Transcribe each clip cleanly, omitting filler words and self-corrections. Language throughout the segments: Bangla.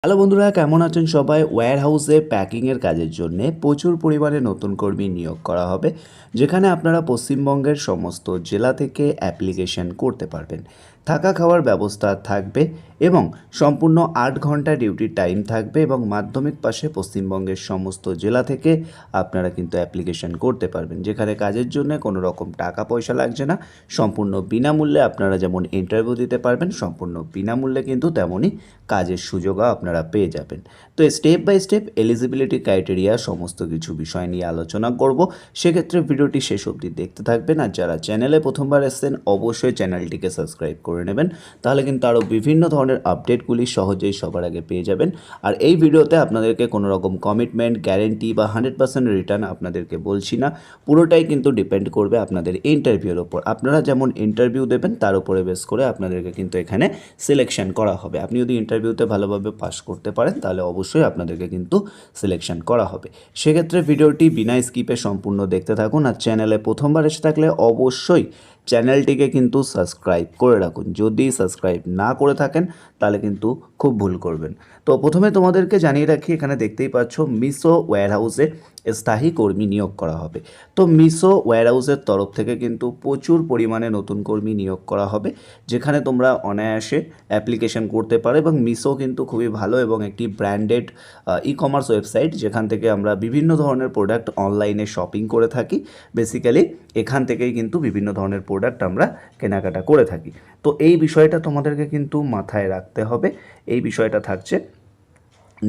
হ্যালো বন্ধুরা, কেমন আছেন সবাই? ওয়্যার হাউসে প্যাকিংয়ের কাজের জন্যে প্রচুর পরিমাণে নতুন কর্মী নিয়োগ করা হবে, যেখানে আপনারা পশ্চিমবঙ্গের সমস্ত জেলা থেকে অ্যাপ্লিকেশন করতে পারবেন। থাকা খাওয়ার ব্যবস্থা থাকবে এবং সম্পূর্ণ 8 ঘন্টা ডিউটি টাইম থাকবে এবং মাধ্যমিক পাশে পশ্চিমবঙ্গের সমস্ত জেলা থেকে আপনারা কিন্তু অ্যাপ্লিকেশন করতে পারবেন, যেখানে কাজের জন্য কোনো রকম টাকা পয়সা লাগছে না। সম্পূর্ণ বিনামূল্যে আপনারা যেমন ইন্টারভিউ দিতে পারবেন, সম্পূর্ণ বিনামূল্যে কিন্তু তেমনই কাজের সুযোগও আপনারা পেয়ে যাবেন। তো step by step eligibility criteria সমস্ত কিছু বিষয় নিয়ে আলোচনা করব। সেক্ষেত্রে ভিডিওটি শেষ অবধি দেখতে থাকবেন, আর যারা চ্যানেলে প্রথমবার এসেছেন অবশ্যই চ্যানেলটিকে সাবস্ক্রাইব করে নেবেন, তাহলে কিন্তু আরও বিভিন্ন ধরনের আপডেটগুলি সহজেই সবার আগে পেয়ে যাবেন। আর এই ভিডিওতে আপনাদেরকে কোনো রকম কমিটমেন্ট, গ্যারেন্টি বা 100% রিটার্ন আপনাদেরকে বলছি না। পুরোটাই কিন্তু ডিপেন্ড করবে আপনাদের ইন্টারভিউর ওপর। আপনারা যেমন ইন্টারভিউ দেবেন তার উপরে বেস করে আপনাদেরকে কিন্তু এখানে সিলেকশন করা হবে। আপনি যদি ইন্টারভিউতে ভালোভাবে পাস করতে পারেন তাহলে অবশ্যই আপনাদেরকে কিন্তু সিলেকশন করা হবে। সেক্ষেত্রে ভিডিওটি বিনা স্কিপে সম্পূর্ণ দেখতে থাকুন, আর চ্যানেলে প্রথমবার এসে থাকলে অবশ্যই চ্যানেলটিকে কিন্তু সাবস্ক্রাইব করে রাখুন। যদি সাবস্ক্রাইব না করে থাকেন তাহলে কিন্তু খুব ভুল করবেন। তো প্রথমে তোমাদেরকে জানিয়ে রাখি, এখানে দেখতেই পাচ্ছ মিশো ওয়্যার হাউসে স্থায়ী কর্মী নিয়োগ করা হবে। তো মিশো ওয়্যার হাউসের তরফ থেকে কিন্তু প্রচুর পরিমাণে নতুন কর্মী নিয়োগ করা হবে, যেখানে তোমরা অনায়াসে অ্যাপ্লিকেশন করতে পারো। এবং মিশো কিন্তু খুবই ভালো এবং একটি ব্র্যান্ডেড ই কমার্স ওয়েবসাইট, যেখান থেকে আমরা বিভিন্ন ধরনের প্রোডাক্ট অনলাইনে শপিং করে থাকি। বেসিক্যালি এখান থেকেই কিন্তু বিভিন্ন ধরনের প্রোডাক্ট আমরা কেনাকাটা করে থাকি। তো এই বিষয়টা তোমাদেরকে কিন্তু মাথায় রাখতে হবে। এই বিষয়টা থাকছে।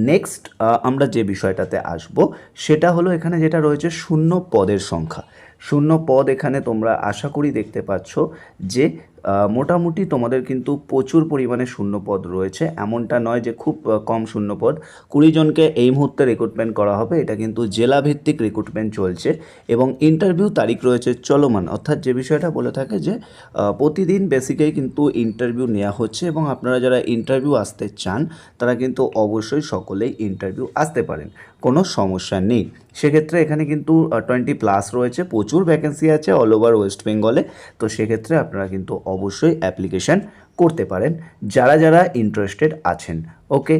নেক্সট আমরা যে বিষয়টাতে আসব সেটা হলো, এখানে যেটা রয়েছে শূন্য পদের সংখ্যা। শূন্য পদ এখানে তোমরা আশা করি দেখতে পাচ্ছ যে মোটামুটি তোমাদের কিন্তু প্রচুর পরিমাণে শূন্য পদ রয়েছে। এমনটা নয় যে খুব কম শূন্য পদ। 20 জনকে এই মুহূর্তে রিক্রুটমেন্ট করা হবে। এটা কিন্তু জেলাভিত্তিক রিক্রুটমেন্ট চলছে এবং ইন্টারভিউ তারিখ রয়েছে চলমান, অর্থাৎ যে বিষয়টা বলে থাকে যে প্রতিদিন বেসিকেই কিন্তু ইন্টারভিউ নেওয়া হচ্ছে এবং আপনারা যারা ইন্টারভিউ আসতে চান তারা কিন্তু অবশ্যই সকলেই ইন্টারভিউ আসতে পারেন, কোনো সমস্যা নেই। সেক্ষেত্রে এখানে কিন্তু 20+ রয়েছে, প্রচুর ভ্যাকেন্সি আছে অল ওভার ওয়েস্ট বেঙ্গলে। তো সেক্ষেত্রে আপনারা কিন্তু অবশ্যই অ্যাপ্লিকেশান করতে পারেন যারা যারা ইন্টারেস্টেড আছেন। ওকে,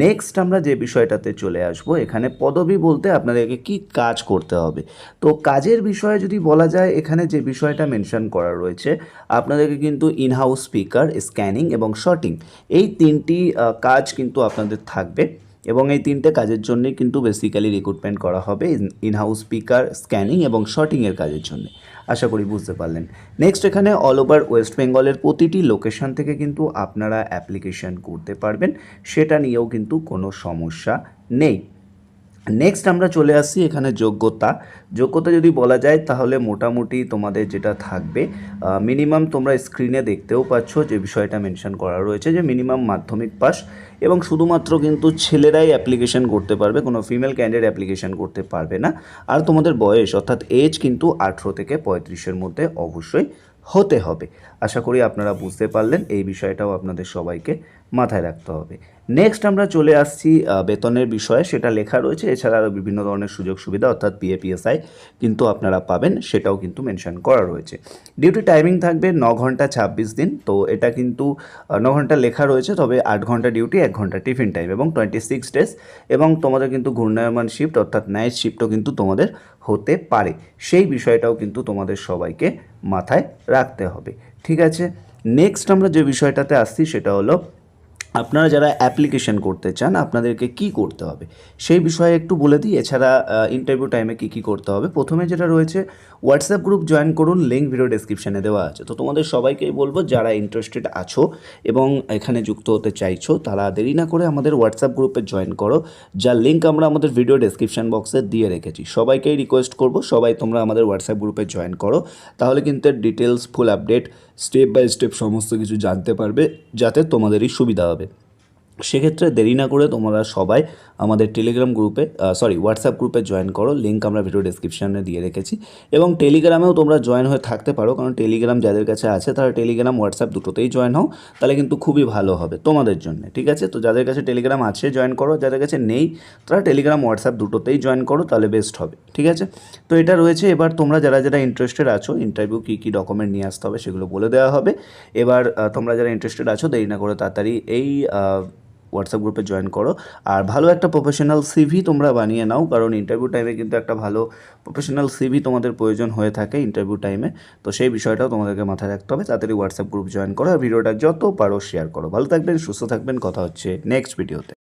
নেক্সট আমরা যে বিষয়টাতে চলে আসব, এখানে পদবি বলতে আপনাদেরকে কি কাজ করতে হবে। তো কাজের বিষয়ে যদি বলা যায়, এখানে যে বিষয়টা মেনশন করা রয়েছে, আপনাদেরকে কিন্তু ইনহাউস স্পিকার, স্ক্যানিং এবং শর্টিং, এই তিনটি কাজ কিন্তু আপনাদের থাকবে এবং এই তিনটে কাজের জন্যই কিন্তু বেসিক্যালি রিক্রুটমেন্ট করা হবে, ইনহাউস স্পিকার, স্ক্যানিং এবং শর্টিংয়ের কাজের জন্য। আশা করি বুঝতে পারলেন। নেক্সট এখানে অল ওভার ওয়েস্ট বেঙ্গলের প্রতিটি লোকেশন থেকে কিন্তু আপনারা অ্যাপ্লিকেশন করতে পারবেন, সেটা নিয়েও কিন্তু কোনো সমস্যা নেই। নেক্সট আমরা চলে আসছি এখানে যোগ্যতা যদি বলা যায় তাহলে মোটামুটি তোমাদের যেটা থাকবে, মিনিমাম তোমরা স্ক্রিনে দেখতেও পাচ্ছ যে বিষয়টা মেনশন করা রয়েছে যে মিনিমাম মাধ্যমিক পাস, এবং শুধুমাত্র কিন্তু ছেলেরাই অ্যাপ্লিকেশন করতে পারবে, কোনো ফিমেল ক্যান্ডিডেট অ্যাপ্লিকেশন করতে পারবে না। আর তোমাদের বয়স অর্থাৎ এজ কিন্তু 18 থেকে 35-এর মধ্যে অবশ্যই হতে হবে। আশা করি আপনারা বুঝতে পারলেন, এই বিষয়টাও আপনাদের সবাইকে মাথায় রাখতে হবে। নেক্সট আমরা চলে আসছি বেতনের বিষয়ে, সেটা লেখা রয়েছে। এছাড়া আরও বিভিন্ন ধরনের সুযোগ সুবিধা অর্থাৎ PFPSI কিন্তু আপনারা পাবেন, সেটাও কিন্তু মেনশন করা রয়েছে। ডিউটি টাইমিং থাকবে 9 ঘন্টা 26 দিন। তো এটা কিন্তু 9 ঘন্টা লেখা রয়েছে, তবে 8 ঘন্টা ডিউটি, 1 ঘন্টা টিফিন টাইম এবং 26 ডেজ। এবং তোমাদের কিন্তু ঘূর্ণায়মান শিফট অর্থাৎ নাইট শিফটও কিন্তু তোমাদের হতে পারে, সেই বিষয়টাও কিন্তু তোমাদের সবাইকে মাথায় রাখতে হবে। ঠিক আছে, নেক্সট আমরা যে বিষয়টাতে আসছি সেটা হলো, আপনারা যারা অ্যাপ্লিকেশন করতে চান আপনাদেরকে কি করতে হবে সেই বিষয়ে একটু বলে দিই। এছাড়া ইন্টারভিউ টাইমে কী করতে হবে, প্রথমে যেটা রয়েছে, হোয়াটসঅ্যাপ গ্রুপ জয়েন করুন, লিঙ্ক ভিডিও ডেসক্রিপশানে দেওয়া আছে। তো তোমাদের সবাইকেই বলবো, যারা ইন্টারেস্টেড আছো এবং এখানে যুক্ত হতে চাইছো তারা দেরি না করে আমাদের হোয়াটসঅ্যাপ গ্রুপে জয়েন করো, যার লিঙ্ক আমরা আমাদের ভিডিও ডেসক্রিপশান বক্সে দিয়ে রেখেছি। সবাইকেই রিকোয়েস্ট করবো, সবাই তোমরা আমাদের হোয়াটসঅ্যাপ গ্রুপে জয়েন করো, তাহলে কিন্তু details full update step by step সমস্ত কিছু জানতে পারবে, যাতে তোমাদেরই সুবিধা হবে। সেক্ষেত্রে দেরি না করে তোমরা সবাই আমাদের টেলিগ্রাম গ্রুপে হোয়াটসঅ্যাপ গ্রুপে জয়েন করো, লিঙ্ক আমরা ভিডিও ডেসক্রিপশানে দিয়ে রেখেছি। এবং টেলিগ্রামেও তোমরা জয়েন হয়ে থাকতে পারো, কারণ টেলিগ্রাম যাদের কাছে আছে তারা টেলিগ্রাম হোয়াটসঅ্যাপ দুটোতেই জয়েন হও, তাহলে কিন্তু খুবই ভালো হবে তোমাদের জন্য। ঠিক আছে, তো যাদের কাছে টেলিগ্রাম আছে জয়েন করো, যাদের কাছে নেই তারা টেলিগ্রাম হোয়াটসঅ্যাপ দুটোতেই জয়েন করো, তাহলে বেস্ট হবে। ঠিক আছে, তো এটা রয়েছে। এবার তোমরা যারা যারা ইন্টারেস্টেড আছো, ইন্টারভিউ কী ডকুমেন্ট নিয়ে আসতে হবে সেগুলো বলে দেওয়া হবে। এবার তোমরা যারা ইন্টারেস্টেড আছো দেরি না করে তাড়াতাড়ি এই হোয়াটসঅ্যাপ গ্রুপে জয়েন করো। আর ভালো একটা প্রফেশনাল সিভি তোমরা বানিয়ে নাও, কারণ ইন্টারভিউ টাইমে কিন্তু একটা ভালো প্রফেশনাল সিভি তোমাদের প্রয়োজন হয়ে থাকে ইন্টারভিউ টাইমে। তো সেই বিষয়টাও তোমাদেরকে মাথায় রাখতে হবে। তাড়াতাড়ি হোয়াটসঅ্যাপ গ্রুপ জয়েন করো আর ভিডিওটা যত পারো শেয়ার করো। ভালো থাকবেন, সুস্থ থাকবেন, কথা হচ্ছে নেক্সট ভিডিওতে।